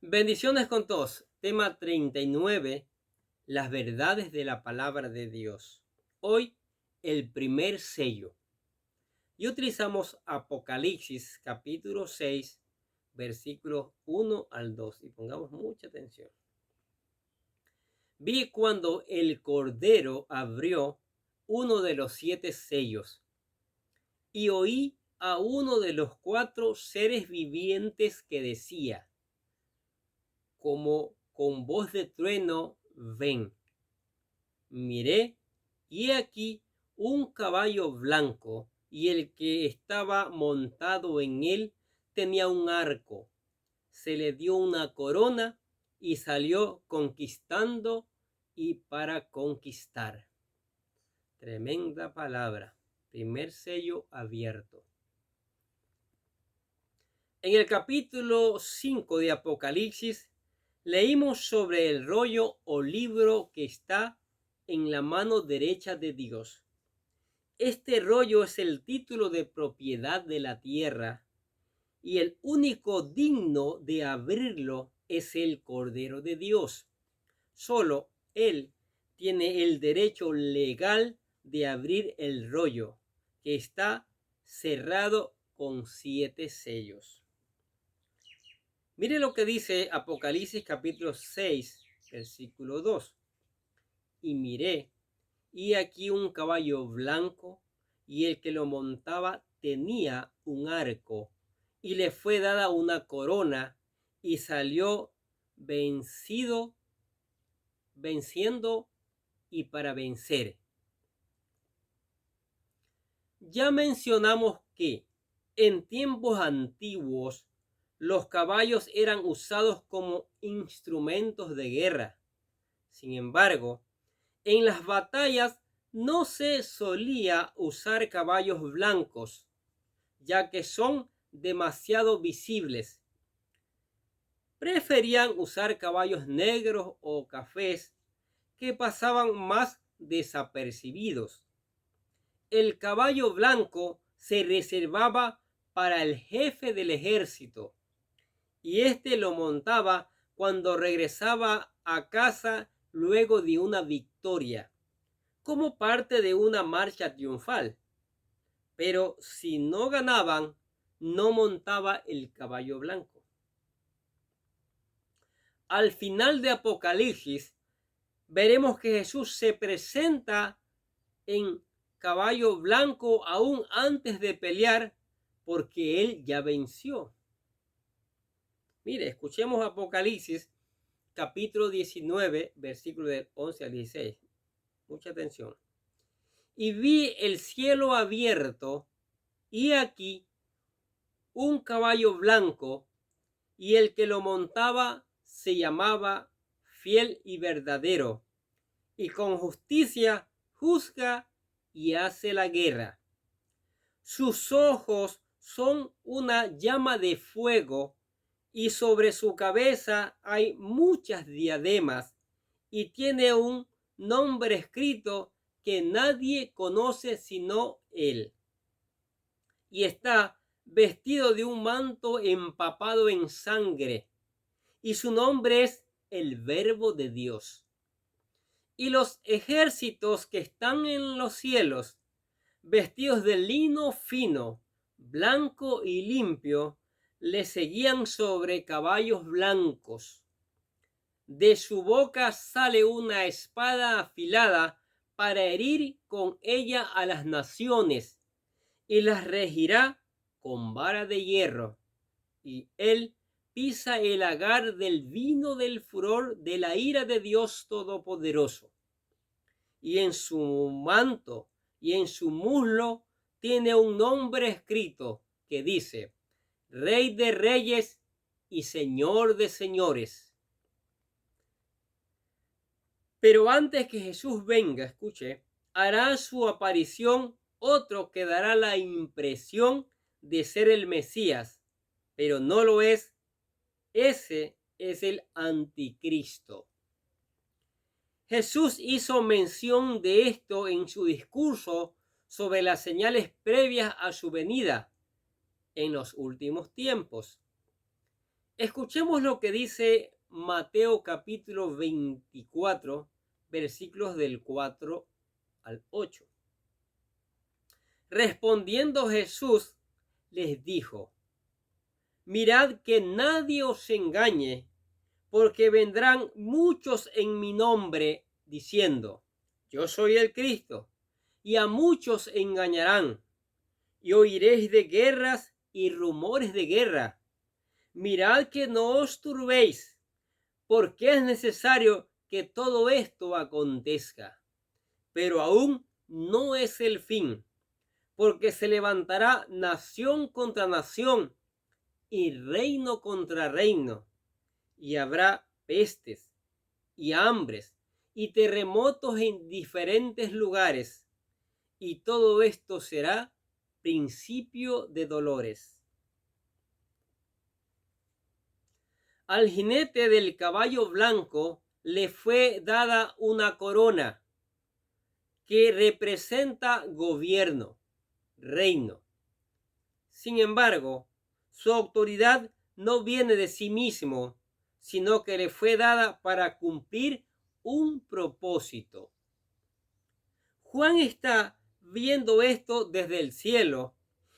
Bendiciones con todos. Tema 39. Las verdades de la palabra de Dios. Hoy, el primer sello. Y utilizamos Apocalipsis capítulo 6, versículos 1 al 2. Y pongamos mucha atención. Vi cuando el Cordero abrió uno de los 7 sellos y oí a uno de los 4 seres vivientes que decía, como con voz de trueno, ven. Miré, y he aquí un caballo blanco, y el que estaba montado en él tenía un arco. Se le dio una corona y salió conquistando y para conquistar. Tremenda palabra. Primer sello abierto. En el capítulo 5 de Apocalipsis leímos sobre el rollo o libro que está en la mano derecha de Dios. Este rollo es el título de propiedad de la tierra y el único digno de abrirlo es el Cordero de Dios. Solo Él tiene el derecho legal de abrir el rollo, que está cerrado con 7 sellos. Mire lo que dice Apocalipsis capítulo 6, versículo 2. Y miré, y aquí un caballo blanco, y el que lo montaba tenía un arco, y le fue dada una corona, y salió venciendo y para vencer. Ya mencionamos que en tiempos antiguos los caballos eran usados como instrumentos de guerra. Sin embargo, en las batallas no se solía usar caballos blancos, ya que son demasiado visibles. Preferían usar caballos negros o cafés que pasaban más desapercibidos. El caballo blanco se reservaba para el jefe del ejército y éste lo montaba cuando regresaba a casa luego de una victoria, como parte de una marcha triunfal. Pero si no ganaban, no montaba el caballo blanco. Al final de Apocalipsis, veremos que Jesús se presenta en caballo blanco aún antes de pelear, porque él ya venció. Mire, escuchemos Apocalipsis capítulo 19, versículo del 11 al 16. Mucha atención. Y vi el cielo abierto, y aquí un caballo blanco, y el que lo montaba se llamaba Fiel y Verdadero, y con justicia juzga y hace la guerra. Sus ojos son una llama de fuego, y sobre su cabeza hay muchas diademas, y tiene un nombre escrito que nadie conoce sino él. Y está vestido de un manto empapado en sangre, y su nombre es el Verbo de Dios. Y los ejércitos que están en los cielos, vestidos de lino fino, blanco y limpio, le seguían sobre caballos blancos. De su boca sale una espada afilada para herir con ella a las naciones, y las regirá con vara de hierro. Y él pisa el lagar del vino del furor de la ira de Dios Todopoderoso. Y en su manto y en su muslo tiene un nombre escrito que dice: Rey de Reyes y Señor de Señores. Pero antes que Jesús venga, escuche, hará su aparición otro que dará la impresión de ser el Mesías, pero no lo es. Ese es el anticristo. Jesús hizo mención de esto en su discurso sobre las señales previas a su venida en los últimos tiempos. Escuchemos lo que dice Mateo capítulo 24, versículos del 4 al 8. Respondiendo Jesús les dijo: mirad que nadie os engañe, porque vendrán muchos en mi nombre diciendo: yo soy el Cristo, y a muchos engañarán, y oiréis de guerras y rumores de guerra. Mirad que no os turbéis, porque es necesario que todo esto acontezca, pero aún no es el fin, porque se levantará nación contra nación y reino contra reino, y habrá pestes y hambres y terremotos en diferentes lugares, y todo esto será principio de dolores. Al jinete del caballo blanco le fue dada una corona que representa gobierno, reino. Sin embargo, su autoridad no viene de sí mismo, sino que le fue dada para cumplir un propósito. Juan está viendo esto desde el cielo,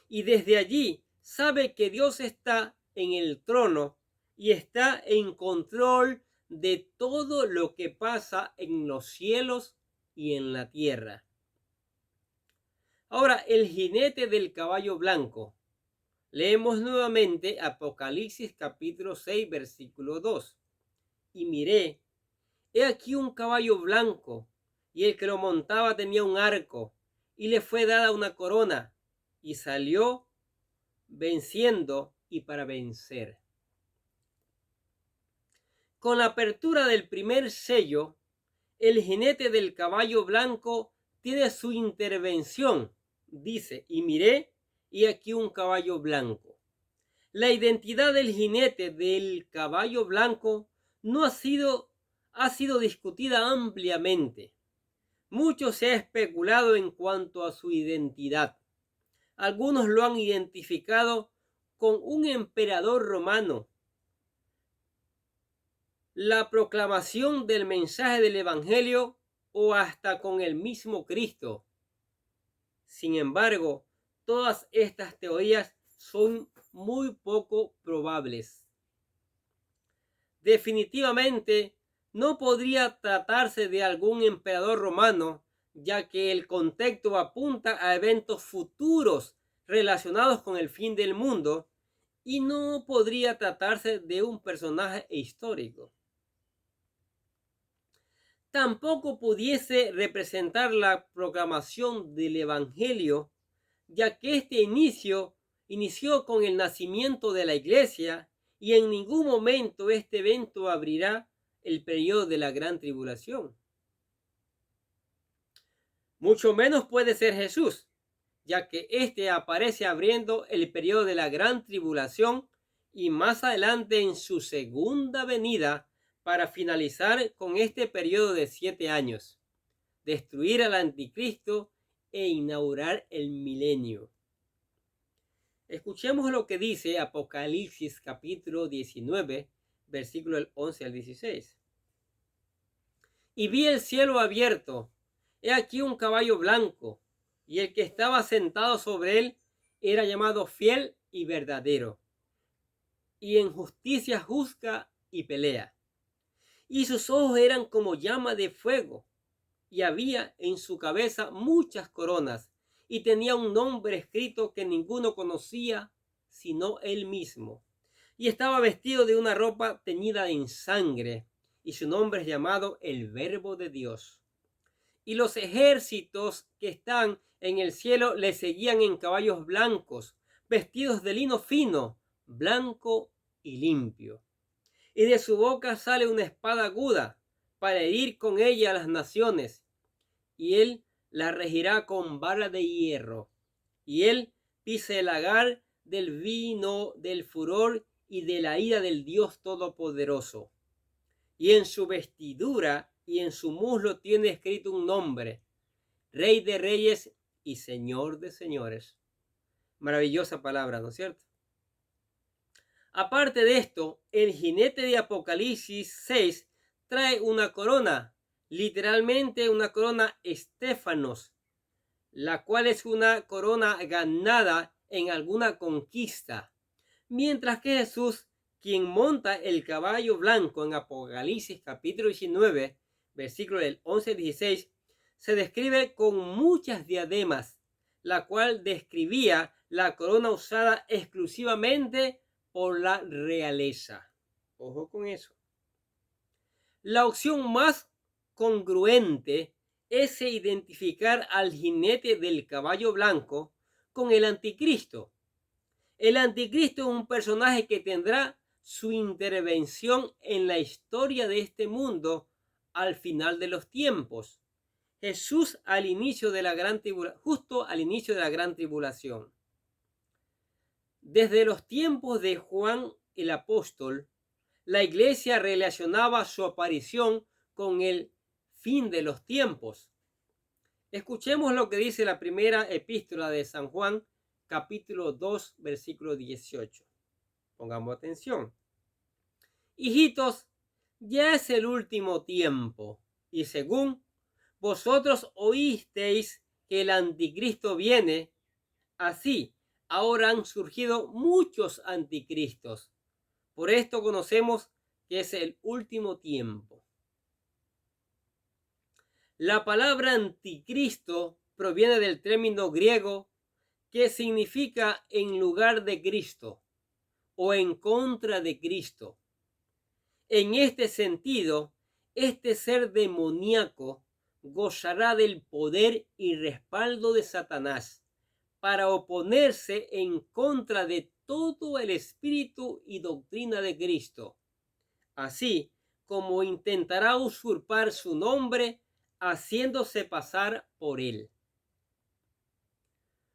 y desde allí sabe que Dios está en el trono y está en control de todo lo que pasa en los cielos y en la tierra. Ahora, el jinete del caballo blanco. Leemos nuevamente Apocalipsis capítulo 6, versículo 2. Y miré, he aquí un caballo blanco, y el que lo montaba tenía un arco, y le fue dada una corona, y salió venciendo y para vencer. Con la apertura del primer sello, el jinete del caballo blanco tiene su intervención. Dice: y miré, y aquí un caballo blanco. La identidad del jinete del caballo blanco no ha sido discutida ampliamente. Mucho se ha especulado en cuanto a su identidad. Algunos lo han identificado con un emperador romano. La proclamación del mensaje del Evangelio o hasta con el mismo Cristo. Sin embargo, todas estas teorías son muy poco probables. Definitivamente no podría tratarse de algún emperador romano, ya que el contexto apunta a eventos futuros relacionados con el fin del mundo, y no podría tratarse de un personaje histórico. Tampoco pudiese representar la proclamación del Evangelio, ya que este inició con el nacimiento de la Iglesia, y en ningún momento este evento abrirá el periodo de la gran tribulación. Mucho menos puede ser Jesús, ya que este aparece abriendo el periodo de la gran tribulación y más adelante en su segunda venida para finalizar con este periodo de 7 años, destruir al anticristo e inaugurar el milenio. Escuchemos lo que dice Apocalipsis capítulo 19, versículo del 11 al 16. Y vi el cielo abierto, he aquí un caballo blanco, y el que estaba sentado sobre él era llamado Fiel y Verdadero, y en justicia juzga y pelea. Y sus ojos eran como llama de fuego, y había en su cabeza muchas coronas, y tenía un nombre escrito que ninguno conocía sino él mismo. Y estaba vestido de una ropa teñida en sangre, y su nombre es llamado el Verbo de Dios. Y los ejércitos que están en el cielo le seguían en caballos blancos, vestidos de lino fino, blanco y limpio. Y de su boca sale una espada aguda, para herir con ella a las naciones, y él la regirá con vara de hierro. Y él pisa el lagar del vino del furor y de la ira del Dios Todopoderoso. Y en su vestidura y en su muslo tiene escrito un nombre: Rey de Reyes y Señor de Señores. Maravillosa palabra, ¿no es cierto? Aparte de esto, el jinete de Apocalipsis 6 trae una corona, literalmente una corona Estéfanos, la cual es una corona ganada en alguna conquista. Mientras que Jesús, quien monta el caballo blanco en Apocalipsis capítulo 19, versículo del 11 al 16, se describe con muchas diademas, la cual describía la corona usada exclusivamente por la realeza. Ojo con eso. La opción más congruente es identificar al jinete del caballo blanco con el anticristo. El anticristo es un personaje que tendrá su intervención en la historia de este mundo al final de los tiempos. Jesús al inicio de la gran tribulación, justo al inicio de la gran tribulación. Desde los tiempos de Juan el apóstol, la iglesia relacionaba su aparición con el fin de los tiempos. Escuchemos lo que dice la primera epístola de San Juan, capítulo 2, versículo 18. Pongamos atención. Hijitos, ya es el último tiempo, y según vosotros oísteis que el anticristo viene, así ahora han surgido muchos anticristos. Por esto conocemos que es el último tiempo. La palabra anticristo proviene del término griego que significa en lugar de Cristo o en contra de Cristo. En este sentido, este ser demoníaco gozará del poder y respaldo de Satanás para oponerse en contra de todo el espíritu y doctrina de Cristo, así como intentará usurpar su nombre haciéndose pasar por él.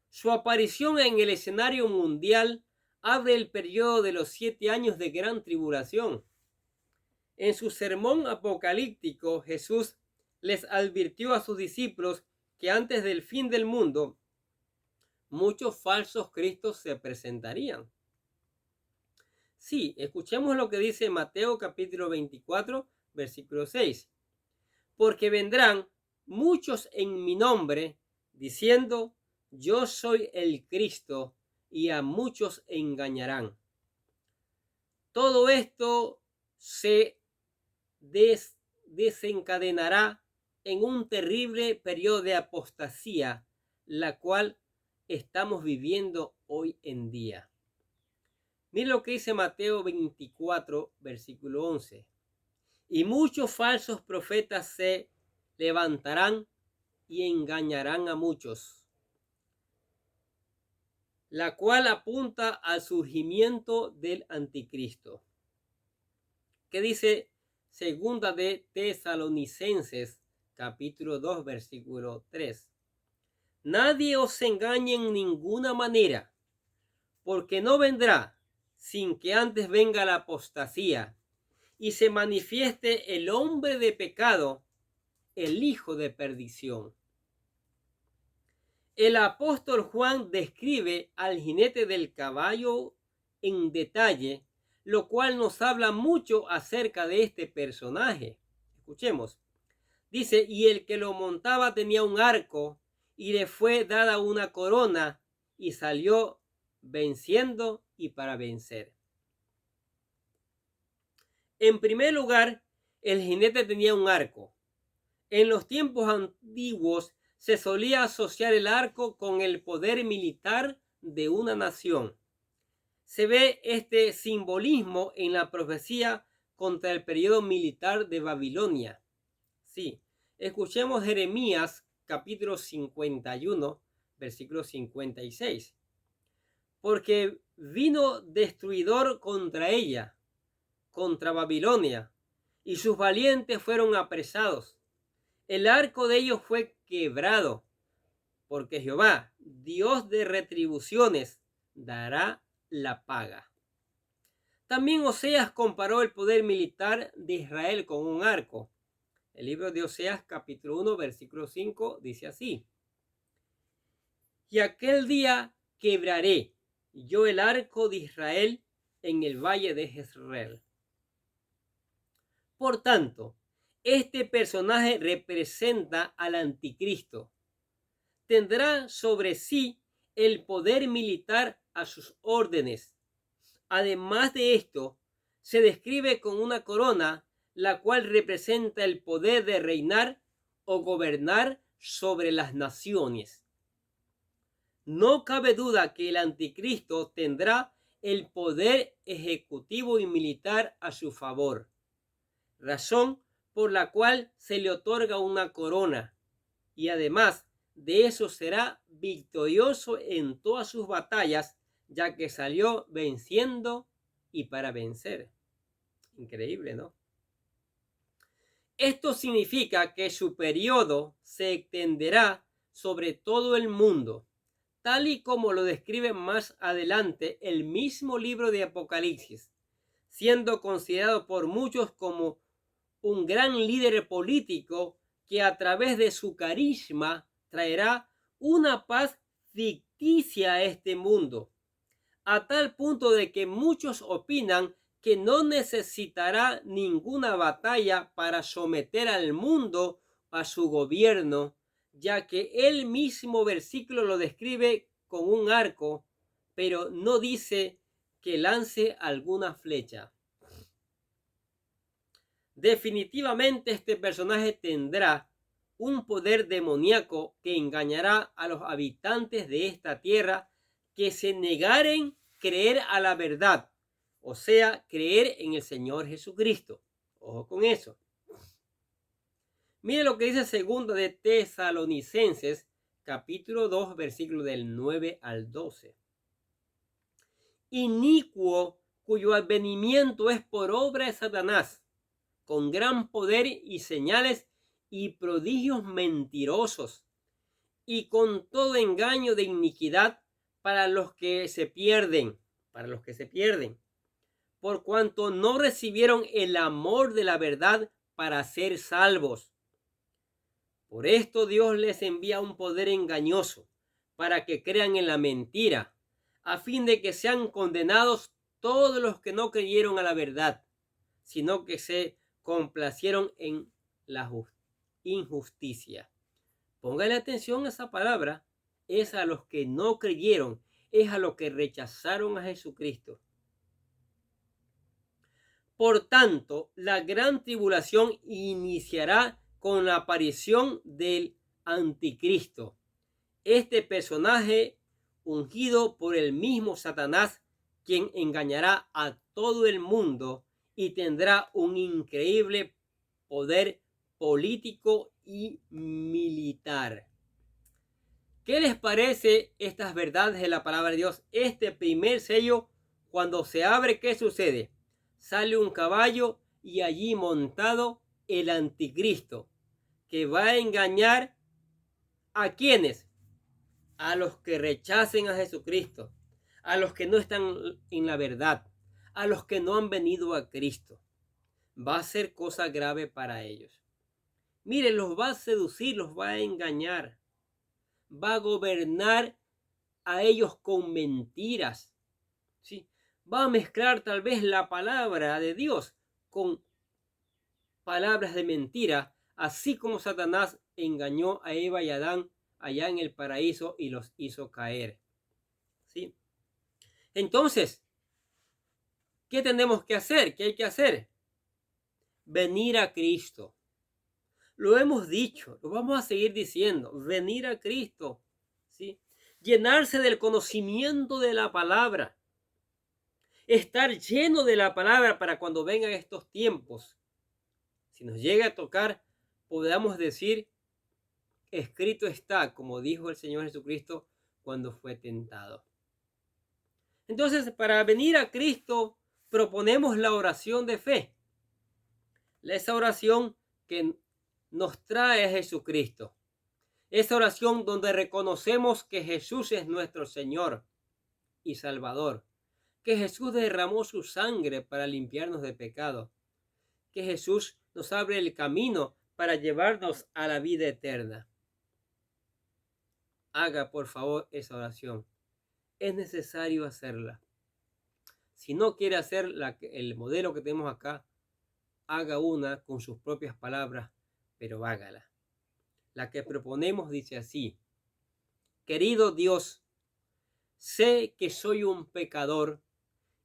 Su aparición en el escenario mundial abre el periodo de los 7 años de gran tribulación. En su sermón apocalíptico, Jesús les advirtió a sus discípulos que antes del fin del mundo, muchos falsos cristos se presentarían. Sí, escuchemos lo que dice Mateo capítulo 24, versículo 6. Porque vendrán muchos en mi nombre, diciendo, yo soy el Cristo, y a muchos engañarán. Todo esto se desencadenará en un terrible periodo de apostasía, la cual estamos viviendo hoy en día. Miren lo que dice Mateo 24, versículo 11. Y muchos falsos profetas se levantarán y engañarán a muchos, la cual apunta al surgimiento del anticristo. ¿Qué dice segunda de Tesalonicenses, capítulo 2, versículo 3? Nadie os engañe en ninguna manera, porque no vendrá sin que antes venga la apostasía y se manifieste el hombre de pecado, el hijo de perdición. El apóstol Juan describe al jinete del caballo en detalle, lo cual nos habla mucho acerca de este personaje. Escuchemos. Dice, y el que lo montaba tenía un arco y le fue dada una corona y salió venciendo y para vencer. En primer lugar, el jinete tenía un arco. En los tiempos antiguos se solía asociar el arco con el poder militar de una nación. Se ve este simbolismo en la profecía contra el periodo militar de Babilonia. Sí, escuchemos Jeremías capítulo 51, versículo 56. Porque vino destruidor contra ella, contra Babilonia, y sus valientes fueron apresados. El arco de ellos fue quebrado, porque Jehová, Dios de retribuciones, dará la paga. También Oseas comparó el poder militar de Israel con un arco. El libro de Oseas capítulo 1, versículo 5 dice así. Y aquel día quebraré yo el arco de Israel en el valle de Jezreel. Por tanto, este personaje representa al anticristo. Tendrá sobre sí el poder militar a sus órdenes. Además de esto, se describe con una corona, la cual representa el poder de reinar o gobernar sobre las naciones. No cabe duda que el anticristo tendrá el poder ejecutivo y militar a su favor, razón por la cual se le otorga una corona, y además de eso será victorioso en todas sus batallas, ya que salió venciendo y para vencer. Increíble, ¿no? Esto significa que su periodo se extenderá sobre todo el mundo, tal y como lo describe más adelante el mismo libro de Apocalipsis, siendo considerado por muchos como un gran líder político que a través de su carisma traerá una paz ficticia a este mundo, a tal punto de que muchos opinan que no necesitará ninguna batalla para someter al mundo a su gobierno, ya que el mismo versículo lo describe con un arco, pero no dice que lance alguna flecha. Definitivamente este personaje tendrá un poder demoníaco que engañará a los habitantes de esta tierra que se negaren creer a la verdad, o sea, creer en el Señor Jesucristo. Ojo con eso. Mire lo que dice segundo de Tesalonicenses, capítulo 2, versículo del 9 al 12. Inicuo, cuyo advenimiento es por obra de Satanás, con gran poder y señales y prodigios mentirosos, y con todo engaño de iniquidad para los que se pierden, por cuanto no recibieron el amor de la verdad para ser salvos. Por esto Dios les envía un poder engañoso, para que crean en la mentira, a fin de que sean condenados todos los que no creyeron a la verdad, sino que se complacieron en la injusticia. Póngale atención a esa palabra. Es a los que no creyeron, es a los que rechazaron a Jesucristo. Por tanto, la gran tribulación iniciará con la aparición del anticristo. Este personaje ungido por el mismo Satanás, quien engañará a todo el mundo y tendrá un increíble poder político y militar. ¿Qué les parece estas verdades de la palabra de Dios? Este primer sello, cuando se abre, ¿qué sucede? Sale un caballo y allí montado el anticristo, que va a engañar ¿a quiénes? A los que rechacen a Jesucristo, a los que no están en la verdad, a los que no han venido a Cristo. Va a ser cosa grave para ellos. Mire, los va a seducir, los va a engañar, va a gobernar a ellos con mentiras, ¿sí? Va a mezclar tal vez la palabra de Dios con palabras de mentira, así como Satanás engañó a Eva y a Adán allá en el paraíso y los hizo caer, ¿sí? Entonces, ¿qué tenemos que hacer? ¿Qué hay que hacer? Venir a Cristo. Lo hemos dicho, lo vamos a seguir diciendo, venir a Cristo, ¿sí? Llenarse del conocimiento de la palabra, estar lleno de la palabra para cuando vengan estos tiempos, si nos llega a tocar, podamos decir, escrito está, como dijo el Señor Jesucristo cuando fue tentado. Entonces, para venir a Cristo, proponemos la oración de fe, esa oración que nos trae a Jesucristo. Esa oración donde reconocemos que Jesús es nuestro Señor y Salvador, que Jesús derramó su sangre para limpiarnos de pecado, que Jesús nos abre el camino para llevarnos a la vida eterna. Haga por favor esa oración. Es necesario hacerla. Si no quiere hacer el modelo que tenemos acá, haga una con sus propias palabras, pero hágala. La que proponemos dice así: querido Dios, sé que soy un pecador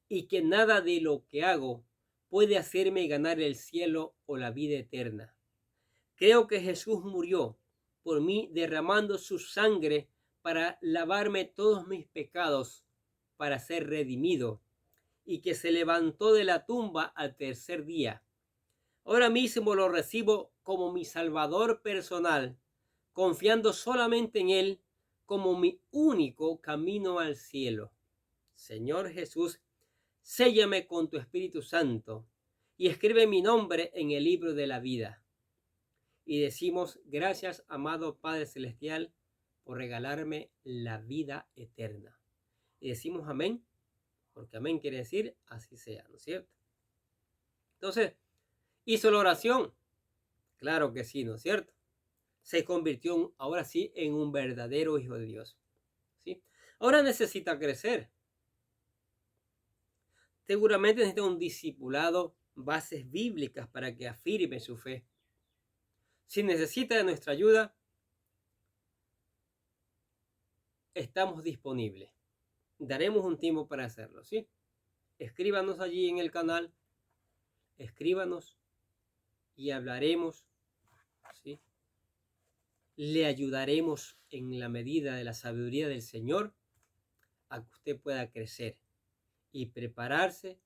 y que nada de lo que hago puede hacerme ganar el cielo o la vida eterna. Creo que Jesús murió por mí derramando su sangre para lavarme todos mis pecados, para ser redimido, y que se levantó de la tumba al tercer día. Ahora mismo lo recibo como mi Salvador personal, confiando solamente en Él como mi único camino al cielo. Señor Jesús, séllame con tu Espíritu Santo y escribe mi nombre en el libro de la vida. Y decimos: gracias, amado Padre Celestial, por regalarme la vida eterna. Y decimos amén, porque amén quiere decir así sea, ¿no es cierto? Entonces, ¿hizo la oración? Claro que sí, ¿no es cierto? Se convirtió ahora sí en un verdadero hijo de Dios, ¿sí? Ahora necesita crecer. Seguramente necesita un discipulado, bases bíblicas para que afirme su fe. Si necesita de nuestra ayuda, estamos disponibles. Daremos un tiempo para hacerlo, ¿sí? Escríbanos allí en el canal, escríbanos y hablaremos, ¿sí? Le ayudaremos en la medida de la sabiduría del Señor a que usted pueda crecer y prepararse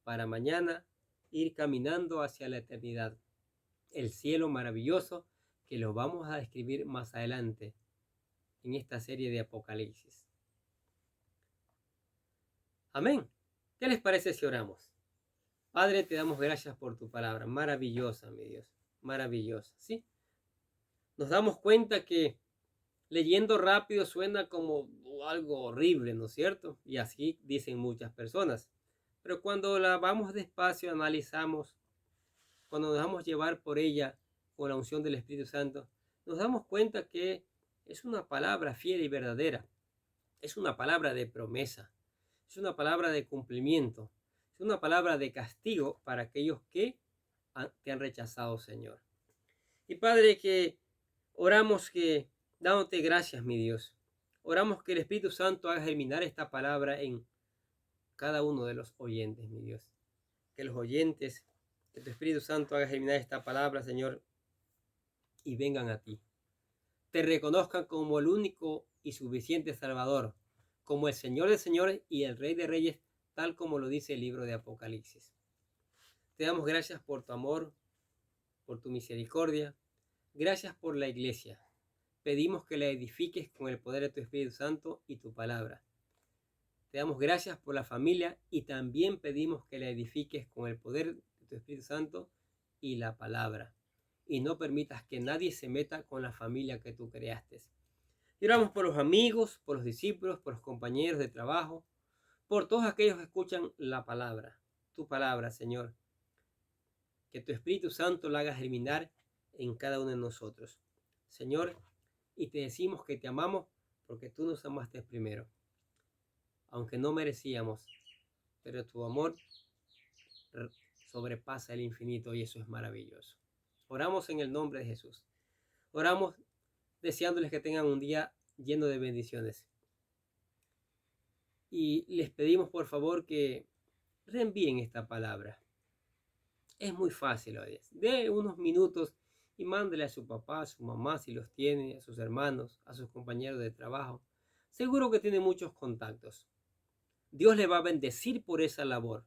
para mañana ir caminando hacia la eternidad, el cielo maravilloso que lo vamos a describir más adelante en esta serie de Apocalipsis. Amén. ¿Qué les parece si oramos? Padre, te damos gracias por tu palabra, maravillosa, mi Dios, maravillosa, ¿sí? Nos damos cuenta que leyendo rápido suena como algo horrible, ¿no es cierto? Y así dicen muchas personas. Pero cuando la vamos despacio, analizamos, cuando nos dejamos llevar por ella con la unción del Espíritu Santo, nos damos cuenta que es una palabra fiel y verdadera. Es una palabra de promesa. Es una palabra de cumplimiento. Es una palabra de castigo para aquellos que te han rechazado, Señor. Y Padre, que oramos que, dándote gracias, mi Dios, oramos que el Espíritu Santo haga germinar esta palabra en cada uno de los oyentes, mi Dios. Que los oyentes, que tu Espíritu Santo haga germinar esta palabra, Señor, y vengan a ti. Te reconozcan como el único y suficiente Salvador, como el Señor de señores y el Rey de reyes, tal como lo dice el libro de Apocalipsis. Te damos gracias por tu amor, por tu misericordia. Gracias por la iglesia. Pedimos que la edifiques con el poder de tu Espíritu Santo y tu palabra. Te damos gracias por la familia y también pedimos que la edifiques con el poder de tu Espíritu Santo y la palabra. Y no permitas que nadie se meta con la familia que tú creaste. Y oramos por los amigos, por los discípulos, por los compañeros de trabajo, por todos aquellos que escuchan la palabra, tu palabra, Señor. Que tu Espíritu Santo la haga germinar en cada uno de nosotros, Señor, y te decimos que te amamos porque tú nos amaste primero, aunque no merecíamos, pero tu amor sobrepasa el infinito y eso es maravilloso. Oramos en el nombre de Jesús. Oramos deseándoles que tengan un día lleno de bendiciones. Y les pedimos por favor que reenvíen esta palabra. Es muy fácil, oye. De unos minutos y mándele a su papá, a su mamá, si los tiene, a sus hermanos, a sus compañeros de trabajo. Seguro que tiene muchos contactos. Dios le va a bendecir por esa labor.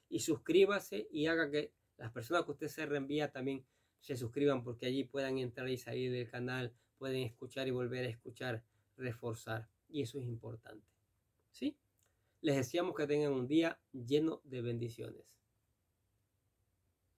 Y suscríbase y haga que las personas que usted se reenvía también se suscriban, porque allí puedan entrar y salir del canal, pueden escuchar y volver a escuchar, reforzar. Y eso es importante. ¿Sí? Les deseamos que tengan un día lleno de bendiciones.